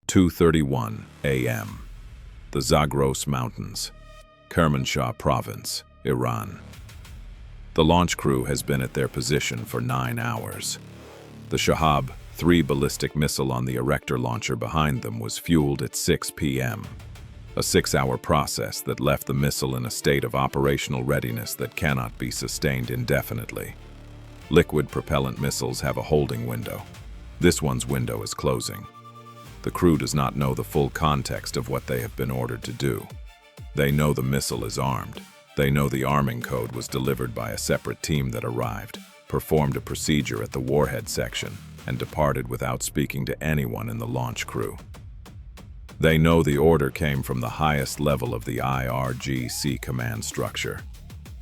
2:31 a.m. The Zagros Mountains, Kermanshah Province, Iran. The launch crew has been at their position for 9 hours. The Shahab-3 ballistic missile on the erector launcher behind them was fueled at 6 p.m. A 6-hour process that left the missile in a state of operational readiness that cannot be sustained indefinitely. Liquid propellant missiles have a holding window. This one's window is closing. The crew does not know the full context of what they have been ordered to do. They know the missile is armed. They know the arming code was delivered by a separate team that arrived, performed a procedure at the warhead section, and departed without speaking to anyone in the launch crew. They know the order came from the highest level of the IRGC command structure,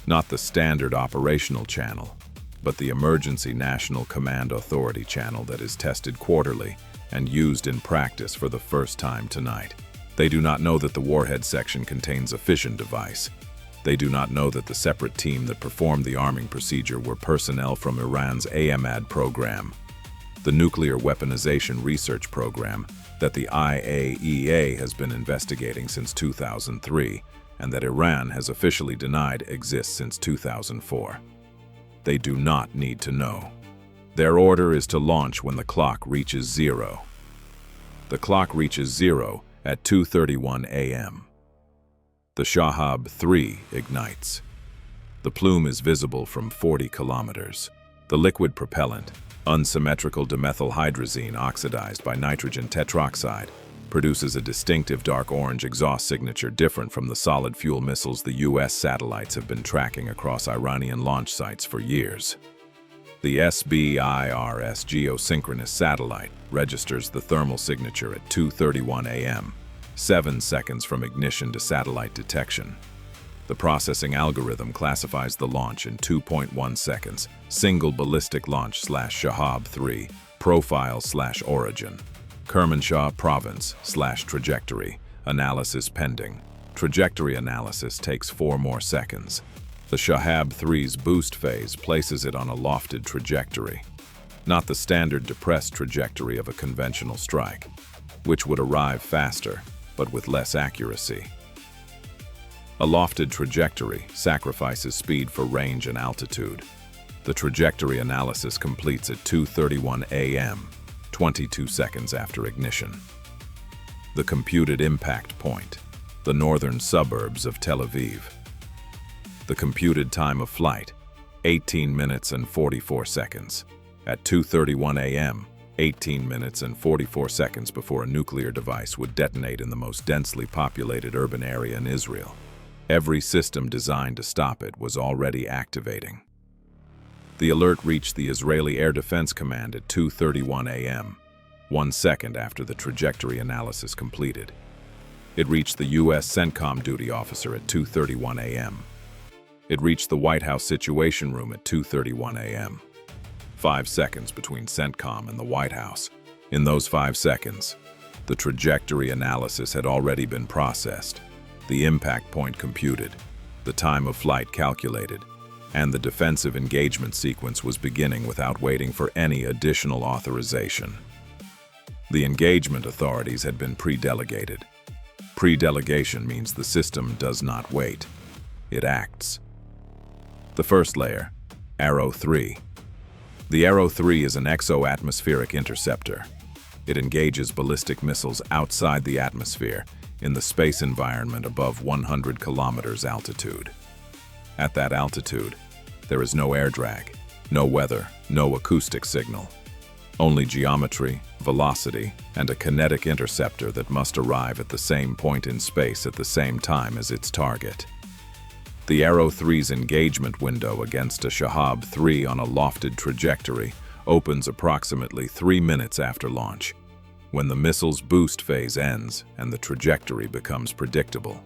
not the standard operational channel, but the Emergency National Command Authority channel that is tested quarterly and used in practice for the first time tonight. They do not know that the warhead section contains a fission device. They do not know that the separate team that performed the arming procedure were personnel from Iran's AMAD program, the nuclear weaponization research program that the IAEA has been investigating since 2003 and that Iran has officially denied exists since 2004. They do not need to know. Their order is to launch when the clock reaches 0. The clock reaches 0 at 2:31 a.m. The Shahab-3 ignites. The plume is visible from 40 kilometers. The liquid propellant, unsymmetrical dimethylhydrazine oxidized by nitrogen tetroxide, produces a distinctive dark orange exhaust signature different from the solid fuel missiles the U.S. satellites have been tracking across Iranian launch sites for years. The SBIRS geosynchronous satellite registers the thermal signature at 2:31 a.m., 7 seconds from ignition to satellite detection. The processing algorithm classifies the launch in 2.1 seconds, single ballistic launch /Shahab-3, profile/origin, Kermanshah Province /trajectory, analysis pending. Trajectory analysis takes 4 more seconds. The Shahab-3's boost phase places it on a lofted trajectory, not the standard depressed trajectory of a conventional strike, which would arrive faster, but with less accuracy. A lofted trajectory sacrifices speed for range and altitude. The trajectory analysis completes at 2:31 a.m., 22 seconds after ignition. The computed impact point, the northern suburbs of Tel Aviv. The computed time of flight, 18 minutes and 44 seconds. At 2:31 a.m., 18 minutes and 44 seconds before a nuclear device would detonate in the most densely populated urban area in Israel. Every system designed to stop it was already activating. The alert reached the Israeli Air Defense Command at 2:31 a.m., 1 second after the trajectory analysis completed. It reached the U.S. CENTCOM duty officer at 2:31 a.m. It reached the White House Situation Room at 2:31 a.m. 5 seconds between CENTCOM and the White House. In those 5 seconds, the trajectory analysis had already been processed, the impact point computed, the time of flight calculated, and the defensive engagement sequence was beginning without waiting for any additional authorization. The engagement authorities had been pre-delegated. Pre-delegation means the system does not wait. It acts. The first layer, Arrow-3. The Arrow-3 is an exo-atmospheric interceptor. It engages ballistic missiles outside the atmosphere in the space environment above 100 kilometers altitude. At that altitude, there is no air drag, no weather, no acoustic signal. Only geometry, velocity, and a kinetic interceptor that must arrive at the same point in space at the same time as its target. The Arrow-3's engagement window against a Shahab-3 on a lofted trajectory opens approximately 3 minutes after launch, when the missile's boost phase ends and the trajectory becomes predictable.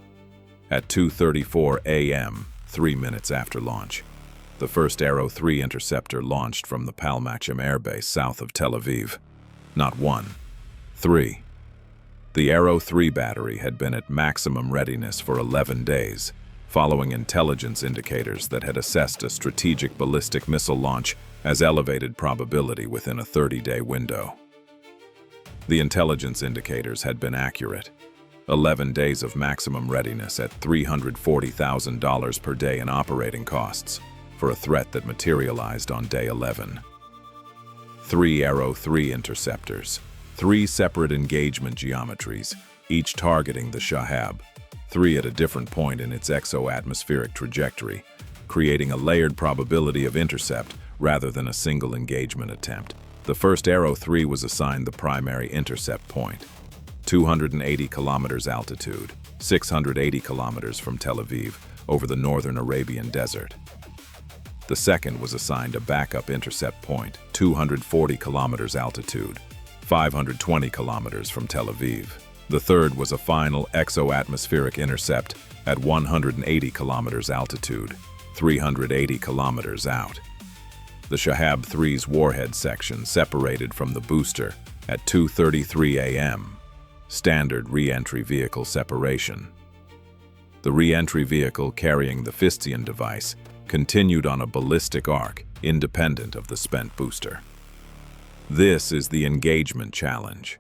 At 2:34 a.m., 3 minutes after launch, the first Arrow-3 interceptor launched from the Palmachim Air Base south of Tel Aviv. Not 1, 3. The Arrow-3 battery had been at maximum readiness for 11 days, following intelligence indicators that had assessed a strategic ballistic missile launch as elevated probability within a 30-day window. The intelligence indicators had been accurate. 11 days of maximum readiness at $340,000 per day in operating costs for a threat that materialized on day 11. 3 Arrow-3 interceptors, 3 separate engagement geometries, each targeting the Shahab-3 at a different point in its exo-atmospheric trajectory, creating a layered probability of intercept rather than a single engagement attempt. The first Arrow-3 was assigned the primary intercept point, 280 kilometers altitude, 680 kilometers from Tel Aviv, over the northern Arabian desert. The second was assigned a backup intercept point, 240 kilometers altitude, 520 kilometers from Tel Aviv. The third was a final exo-atmospheric intercept at 180 kilometers altitude, 380 kilometers out. The Shahab-3's warhead section separated from the booster at 2:33 a.m. Standard re-entry vehicle separation. The re-entry vehicle carrying the fission device continued on a ballistic arc independent of the spent booster. This is the engagement challenge.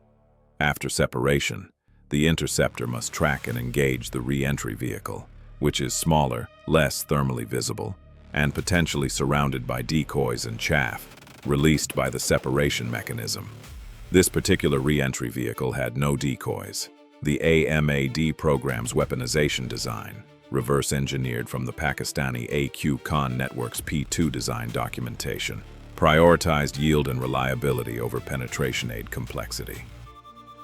After separation, the interceptor must track and engage the re-entry vehicle, which is smaller, less thermally visible, and potentially surrounded by decoys and chaff, released by the separation mechanism. This particular re-entry vehicle had no decoys. The AMAD program's weaponization design, reverse-engineered from the Pakistani AQ Khan Network's P2 design documentation, prioritized yield and reliability over penetration aid complexity.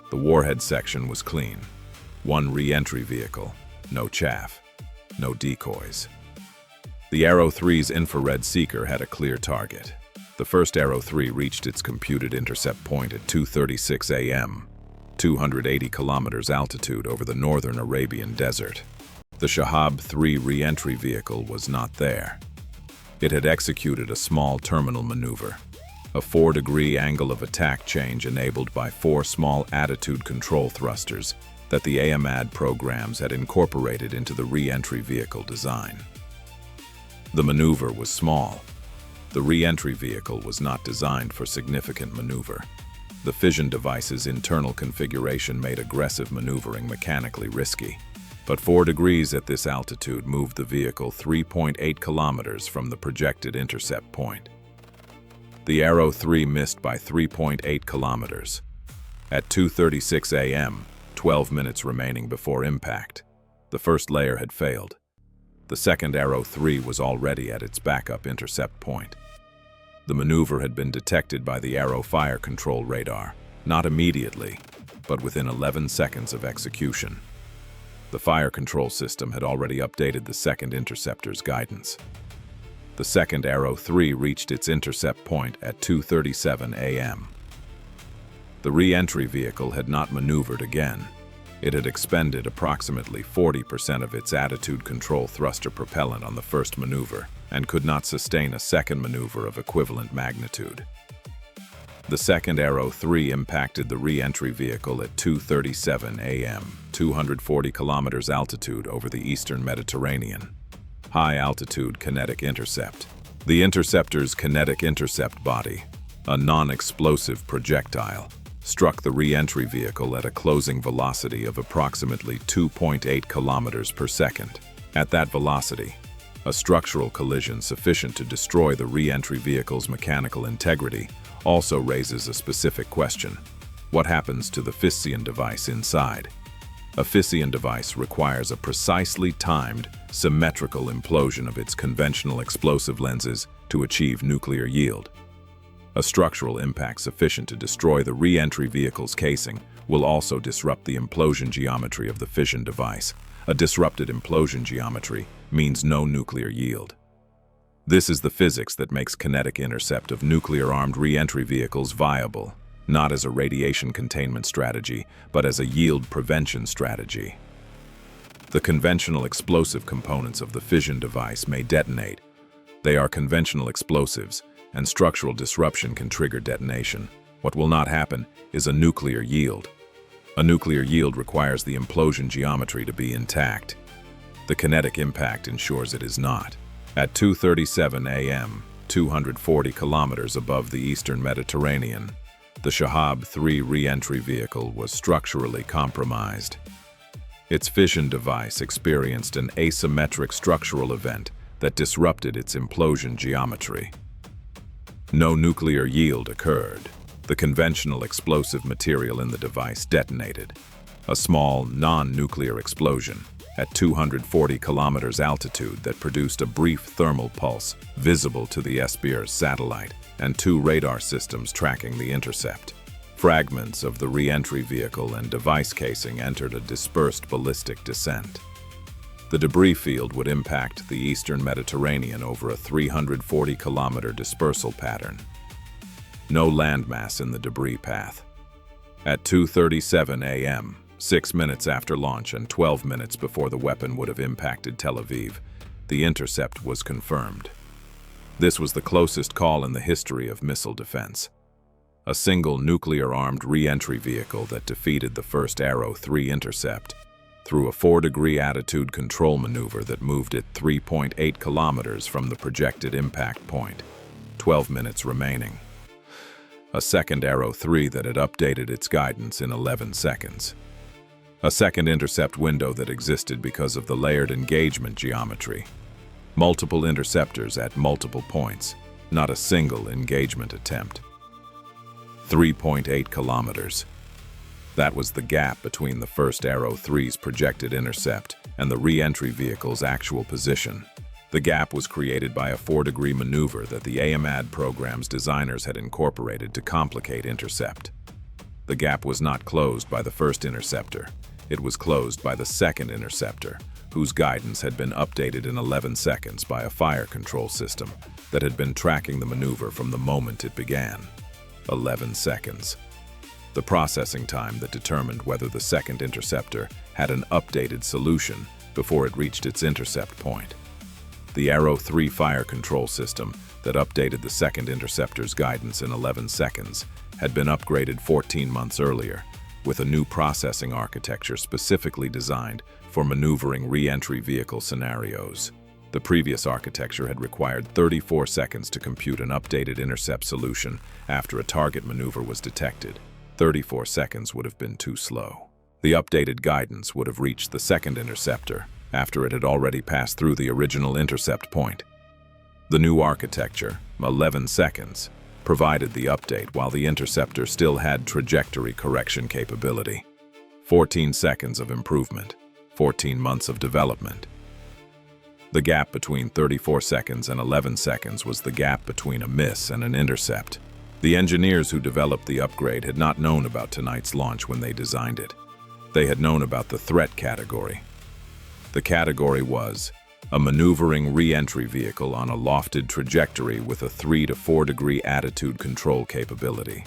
The warhead section was clean. 1 re-entry vehicle, no chaff, no decoys. The Arrow-3's infrared seeker had a clear target. The first Arrow-3 reached its computed intercept point at 2:36 a.m., 280 kilometers altitude over the northern Arabian desert. The Shahab-3 re-entry vehicle was not there. It had executed a small terminal maneuver, a 4-degree angle of attack change enabled by 4 small attitude control thrusters that the AMAD programs had incorporated into the re-entry vehicle design. The maneuver was small. The re-entry vehicle was not designed for significant maneuver. The fission device's internal configuration made aggressive maneuvering mechanically risky. But 4 degrees at this altitude moved the vehicle 3.8 kilometers from the projected intercept point. The Arrow-3 missed by 3.8 kilometers. At 2:36 a.m., 12 minutes remaining before impact, the first layer had failed. The second Arrow-3 was already at its backup intercept point. The maneuver had been detected by the Arrow fire control radar, not immediately, but within 11 seconds of execution. The fire control system had already updated the second interceptor's guidance. The second Arrow-3 reached its intercept point at 2:37 a.m. The re-entry vehicle had not maneuvered again. It had expended approximately 40% of its attitude control thruster propellant on the first maneuver and could not sustain a second maneuver of equivalent magnitude. The second Arrow-3 impacted the re-entry vehicle at 2:37 a.m., 240 kilometers altitude over the eastern Mediterranean. High-altitude kinetic intercept. The interceptor's kinetic intercept body, a non-explosive projectile, struck the re-entry vehicle at a closing velocity of approximately 2.8 kilometers per second. At that velocity, a structural collision sufficient to destroy the re-entry vehicle's mechanical integrity also raises a specific question. What happens to the fission device inside? A fission device requires a precisely timed, symmetrical implosion of its conventional explosive lenses to achieve nuclear yield. A structural impact sufficient to destroy the re-entry vehicle's casing will also disrupt the implosion geometry of the fission device. A disrupted implosion geometry means no nuclear yield. This is the physics that makes kinetic intercept of nuclear-armed re-entry vehicles viable, not as a radiation containment strategy, but as a yield prevention strategy. The conventional explosive components of the fission device may detonate. They are conventional explosives, and structural disruption can trigger detonation. What will not happen is a nuclear yield. A nuclear yield requires the implosion geometry to be intact. The kinetic impact ensures it is not. At 2:37 a.m., 240 kilometers above the eastern Mediterranean, The Shahab-3 re-entry vehicle was structurally compromised. Its fission device experienced an asymmetric structural event that disrupted its implosion geometry. No nuclear yield occurred. The conventional explosive material in the device detonated, a small, non-nuclear explosion at 240 kilometers altitude that produced a brief thermal pulse visible to the Spears satellite and 2 radar systems tracking the Intercept. Fragments of the re-entry vehicle and device casing entered a dispersed ballistic descent. The debris field would impact the eastern Mediterranean over a 340-kilometer dispersal pattern. No landmass in the debris path. At 2:37 a.m., 6 minutes after launch and 12 minutes before the weapon would have impacted Tel Aviv, the intercept was confirmed. This was the closest call in the history of missile defense. A single nuclear-armed re-entry vehicle that defeated the first Arrow-3 intercept through a 4-degree attitude control maneuver that moved it 3.8 kilometers from the projected impact point, 12 minutes remaining. A second Arrow-3 that had updated its guidance in 11 seconds. A second intercept window that existed because of the layered engagement geometry. Multiple interceptors at multiple points, not a single engagement attempt. 3.8 kilometers. That was the gap between the first Arrow-3's projected intercept and the re-entry vehicle's actual position. The gap was created by a 4-degree maneuver that the AMAD program's designers had incorporated to complicate Intercept. The gap was not closed by the first interceptor. It was closed by the second interceptor, whose guidance had been updated in 11 seconds by a fire control system that had been tracking the maneuver from the moment it began. 11 seconds. The processing time that determined whether the second interceptor had an updated solution before it reached its intercept point. The Arrow-3 fire control system that updated the second interceptor's guidance in 11 seconds had been upgraded 14 months earlier, with a new processing architecture specifically designed for maneuvering re-entry vehicle scenarios. The previous architecture had required 34 seconds to compute an updated intercept solution after a target maneuver was detected. 34 seconds would have been too slow. The updated guidance would have reached the second interceptor after it had already passed through the original intercept point. The new architecture, 11 seconds, provided the update while the interceptor still had trajectory correction capability. 14 seconds of improvement, 14 months of development. The gap between 34 seconds and 11 seconds was the gap between a miss and an intercept. The engineers who developed the upgrade had not known about tonight's launch when they designed it. They had known about the threat category. The category was a maneuvering re-entry vehicle on a lofted trajectory with a 3 to 4 degree attitude control capability.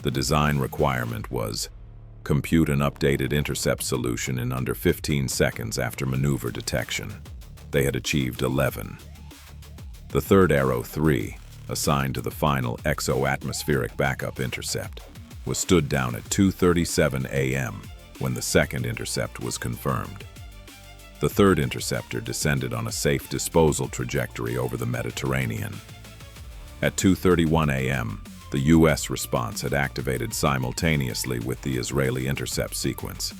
The design requirement was compute an updated intercept solution in under 15 seconds after maneuver detection. They had achieved 11. The third Arrow-3, assigned to the final exo-atmospheric backup intercept, was stood down at 2:37 a.m. when the second intercept was confirmed. The third interceptor descended on a safe disposal trajectory over the Mediterranean. At 2:31 a.m., the U.S. response had activated simultaneously with the Israeli intercept sequence.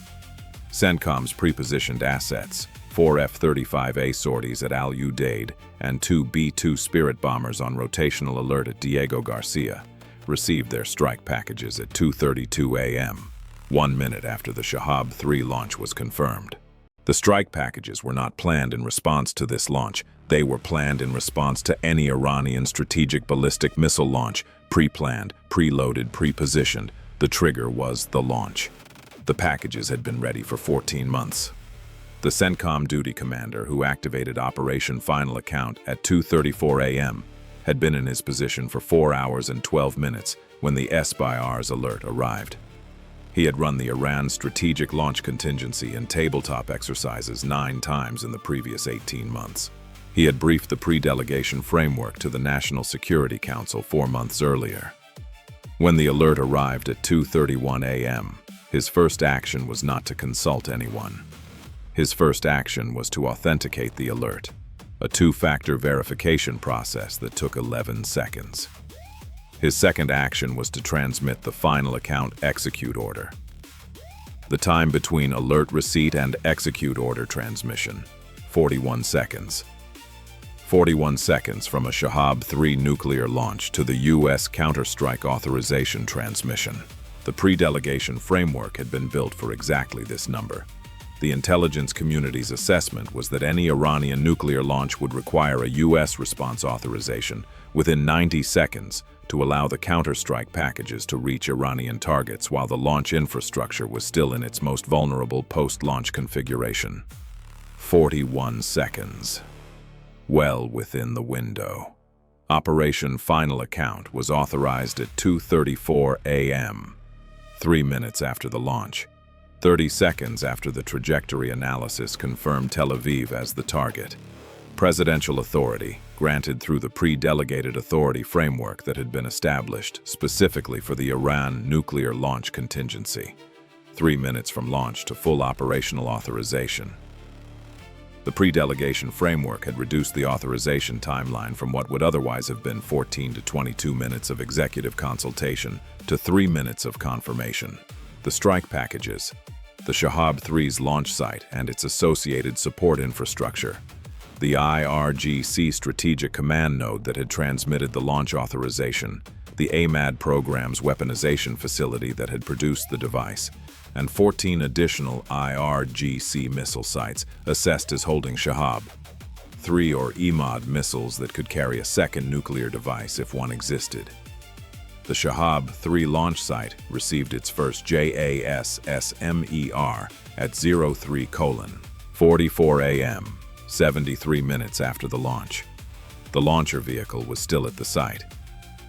CENTCOM's pre-positioned assets, 4 F-35A sorties at Al Udeid and 2 B-2 Spirit bombers on rotational alert at Diego Garcia, received their strike packages at 2:32 a.m., 1 minute after the Shahab-3 launch was confirmed. The strike packages were not planned in response to this launch. They were planned in response to any Iranian strategic ballistic missile launch, pre-planned, preloaded, pre-positioned. The trigger was the launch. The packages had been ready for 14 months. The CENTCOM duty commander, who activated Operation Final Account at 2:34 a.m., had been in his position for 4 hours and 12 minutes when the S-by-R's alert arrived. He had run the Iran strategic launch contingency and tabletop exercises 9 times in the previous 18 months. He had briefed the pre-delegation framework to the National Security Council 4 months earlier. When the alert arrived at 2:31 a.m., his first action was not to consult anyone. His first action was to authenticate the alert, a 2-factor verification process that took 11 seconds. His second action was to transmit the final account execute order. The time between alert receipt and execute order transmission, 41 seconds. 41 seconds from a Shahab-3 nuclear launch to the U.S. counterstrike authorization transmission. The pre-delegation framework had been built for exactly this number. The intelligence community's assessment was that any Iranian nuclear launch would require a U.S. response authorization within 90 seconds to allow the counterstrike packages to reach Iranian targets while the launch infrastructure was still in its most vulnerable post-launch configuration. 41 seconds. Well within the window. Operation Final Account was authorized at 2:34 a.m., 3 minutes after the launch. 30 seconds after the trajectory analysis confirmed Tel Aviv as the target. Presidential authority, granted through the pre-delegated authority framework that had been established specifically for the Iran nuclear launch contingency. 3 minutes from launch to full operational authorization. The pre-delegation framework had reduced the authorization timeline from what would otherwise have been 14 to 22 minutes of executive consultation to 3 minutes of confirmation. The strike packages, the Shahab-3's launch site and its associated support infrastructure, the IRGC strategic command node that had transmitted the launch authorization, the AMAD program's weaponization facility that had produced the device, and 14 additional IRGC missile sites assessed as holding Shahab-3 or EMOD missiles that could carry a second nuclear device if one existed. The Shahab-3 launch site received its first JASSMER at 03:44 a.m., 73 minutes after the launch. The launcher vehicle was still at the site.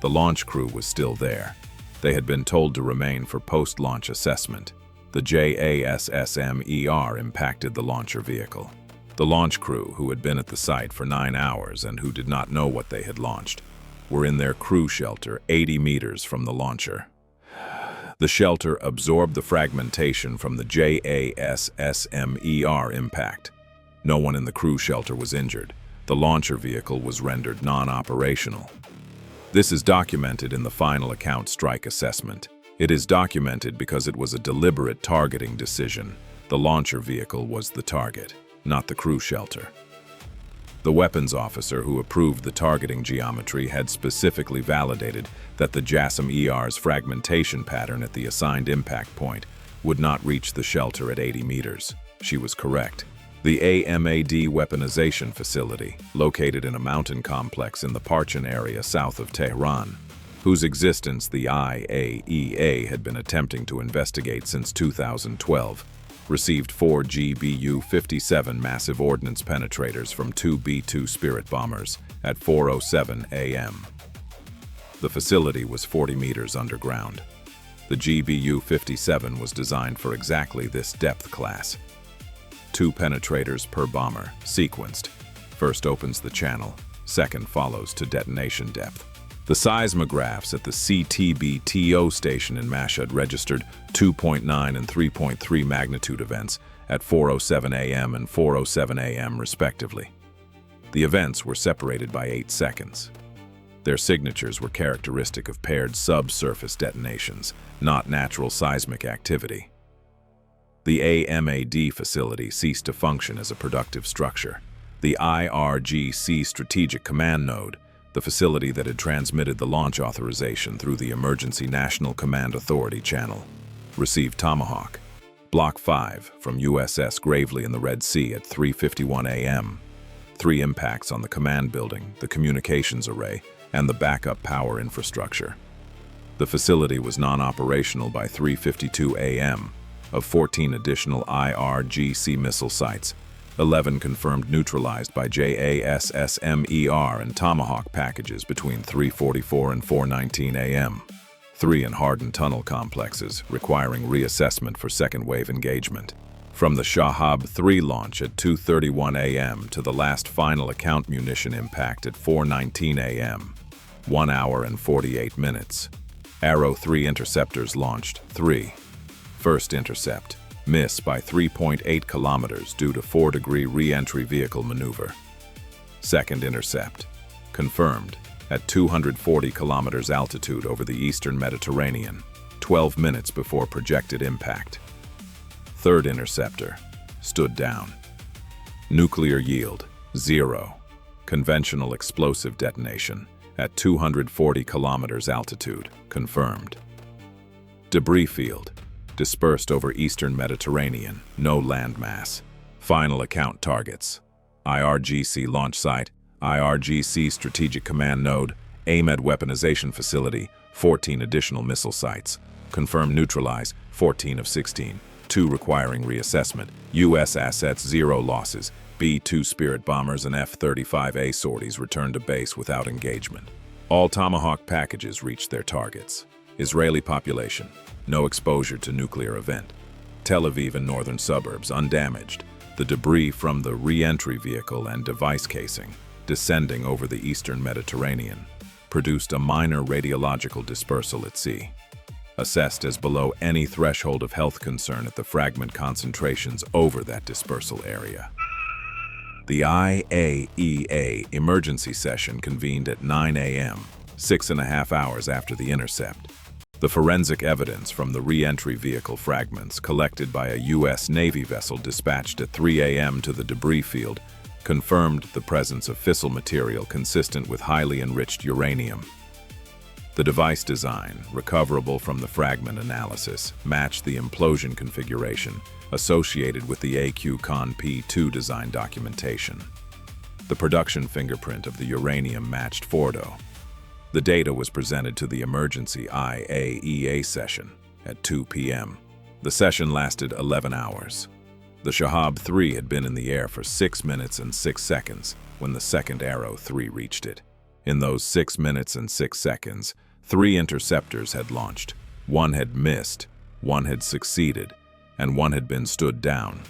The launch crew was still there. They had been told to remain for post-launch assessment. The JASSMER impacted the launcher vehicle. The launch crew, who had been at the site for 9 hours and who did not know what they had launched, were in their crew shelter 80 meters from the launcher. The shelter absorbed the fragmentation from the JASSMER impact. No one in the crew shelter was injured. The launcher vehicle was rendered non-operational. This is documented in the final account strike assessment. It is documented because it was a deliberate targeting decision. The launcher vehicle was the target, not the crew shelter. The weapons officer who approved the targeting geometry had specifically validated that the JASSM-ER's fragmentation pattern at the assigned impact point would not reach the shelter at 80 meters. She was correct. The AMAD weaponization facility, located in a mountain complex in the Parchin area south of Tehran, whose existence the IAEA had been attempting to investigate since 2012, received 4 GBU-57 massive ordnance penetrators from 2 B-2 Spirit bombers at 4:07 a.m. The facility was 40 meters underground. The GBU-57 was designed for exactly this depth class. 2 penetrators per bomber, sequenced. First opens the channel, second follows to detonation depth. The seismographs at the CTBTO station in Mashhad registered 2.9 and 3.3 magnitude events at 4:07 a.m. and 4:07 a.m. respectively. The events were separated by 8 seconds. Their signatures were characteristic of paired subsurface detonations, not natural seismic activity. The AMAD facility ceased to function as a productive structure. The IRGC strategic command node, the facility that had transmitted the launch authorization through the Emergency National Command Authority channel, received Tomahawk Block 5 from USS Gravely in the Red Sea at 3:51 a.m. 3 impacts on the command building, the communications array, and the backup power infrastructure. The facility was non-operational by 3:52 a.m. Of 14 additional IRGC missile sites, 11 confirmed neutralized by JASSMER and Tomahawk packages between 3:44 and 4:19 a.m. 3 in hardened tunnel complexes, requiring reassessment for second-wave engagement. From the Shahab-3 launch at 2:31 a.m. to the last final account munition impact at 4:19 a.m., 1 hour and 48 minutes. Arrow-3 interceptors launched. 3. First intercept. Miss by 3.8 kilometers due to 4-degree re-entry vehicle maneuver. Second intercept. Confirmed. at 240 kilometers altitude over the eastern Mediterranean, 12 minutes before projected impact. Third interceptor stood down. Nuclear yield, 0. Conventional explosive detonation at 240 kilometers altitude, confirmed. Debris field, dispersed over eastern Mediterranean, no landmass. Final account targets: IRGC launch site, IRGC strategic command node, AMED weaponization facility, 14 additional missile sites. Confirmed neutralized, 14 of 16, 2 requiring reassessment. U.S. assets, 0 losses. B-2 Spirit bombers and F-35A sorties returned to base without engagement. All Tomahawk packages reached their targets. Israeli population, no exposure to nuclear event. Tel Aviv and northern suburbs undamaged. The debris from the re-entry vehicle and device casing, descending over the eastern Mediterranean, produced a minor radiological dispersal at sea. Assessed as below any threshold of health concern at the fragment concentrations over that dispersal area. The IAEA emergency session convened at 9 a.m., 6.5 hours after the intercept. The forensic evidence from the re-entry vehicle fragments collected by a U.S. Navy vessel dispatched at 3 a.m. to the debris field confirmed the presence of fissile material consistent with highly enriched uranium. The device design, recoverable from the fragment analysis, matched the implosion configuration associated with the AQ-Con P2 design documentation. The production fingerprint of the uranium matched Fordo. The data was presented to the emergency IAEA session at 2 p.m. The session lasted 11 hours. The Shahab-3 had been in the air for 6 minutes and 6 seconds when the second Arrow-3 reached it. In those 6 minutes and 6 seconds, 3 interceptors had launched. 1 had missed, 1 had succeeded, and 1 had been stood down.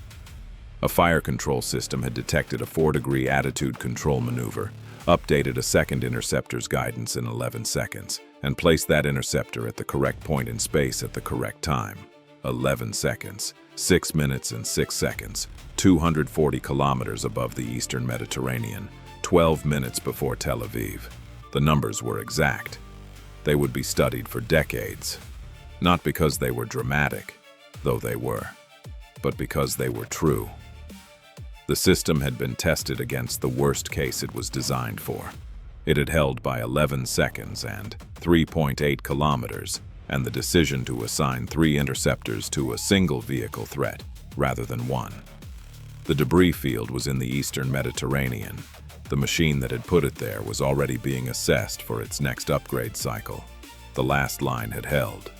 A fire control system had detected a 4-degree attitude control maneuver, updated a second interceptor's guidance in 11 seconds, and placed that interceptor at the correct point in space at the correct time. 11 seconds, 6 minutes and 6 seconds, 240 kilometers above the eastern Mediterranean, 12 minutes before Tel Aviv. The numbers were exact. They would be studied for decades, not because they were dramatic, though they were, but because they were true. The system had been tested against the worst case it was designed for. It had held by 11 seconds and 3.8 kilometers, and the decision to assign 3 interceptors to a single vehicle threat rather than 1. The debris field was in the eastern Mediterranean. The machine that had put it there was already being assessed for its next upgrade cycle. The last line had held.